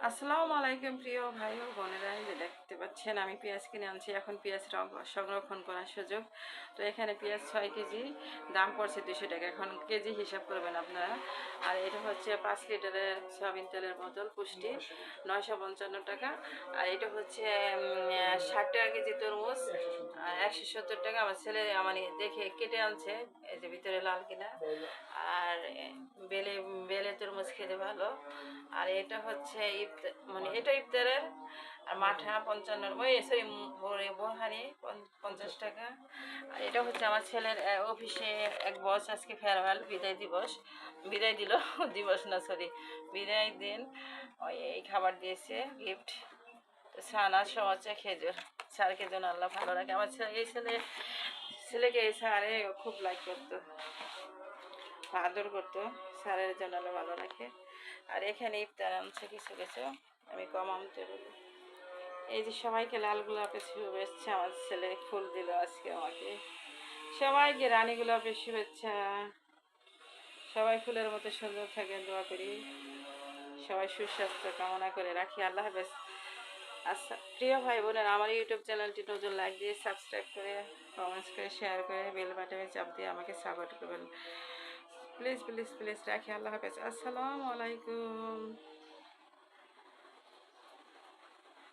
আসসালামু আলাইকুম প্রিয় ভাই ও বোনেরা, এই যে দেখতে পাচ্ছেন আমি পেঁয়াজ কিনে আনছি। এখন পেঁয়াজ সংরক্ষণ করার সুযোগ। তো এখানে পেঁয়াজ 6 কেজি, দাম পড়ছে 200 টাকা। এখন কেজি হিসাব করবেন আপনারা। আর এটা হচ্ছে 5 লিটারের সয়াবিন তেলের বোতল, পুষ্টি 955 টাকা। আর এটা হচ্ছে 60 টাকা কেজি তরমুজ, আর 170 টাকা। আমার ছেলে মানে দেখে কেটে আনছে, এই যে ভিতরে লাল কিনা। আর বেলে বেলে তরমুজ খেতে ভালো। আর এটা হচ্ছে মানে এটা ইফতারের। আর মাঠা 55, ওই সরি বোরহানি 50 টাকা। আর এটা হচ্ছে আমার ছেলের অফিসে এক বস আজকে ফেয়ারওয়েল, বিদায় দিবস, বিদায় দিল দিবস না সরি বিদায় দিন। ওই এই খাবার দিয়েছে গিফট। তো ছানা হচ্ছে খেজুর। স্যারকে যেন আল্লাহ ভালো রাখে। আমার ছেলে ছেলেকে এই স্যারে খুব লাইক করতো, আদর করতো। স্যারের জন্য আল্লাহ ভালো রাখে। আর এখানে ইফতার আনছে কিছু কিছু, আমি কম আনতে বলি। এই যে সবাইকে লাল গোলাপের শুভেচ্ছা। আমার ছেলে ফুল দিল আজকে আমাকে। সবাইকে রানী গোলাপের শুভেচ্ছা। সবাই ফুলের মতো সুন্দর থাকেন দোয়া করি। সবাই সুস্বাস্থ্য কামনা করে রাখি। আল্লাহ হাফেজ। আচ্ছা প্রিয় ভাই বোনের, আমার ইউটিউব চ্যানেলটি নতুন লাইক দিয়ে সাবস্ক্রাইব করে, কমেন্টস করে, শেয়ার করে, বেল বাটনে চাপ দিয়ে আমাকে সাপোর্ট করবেন। প্লিজ প্লিজ প্লিজ রাখি। আল্লাহ হাফেজ। আসসালামু আলাইকুম।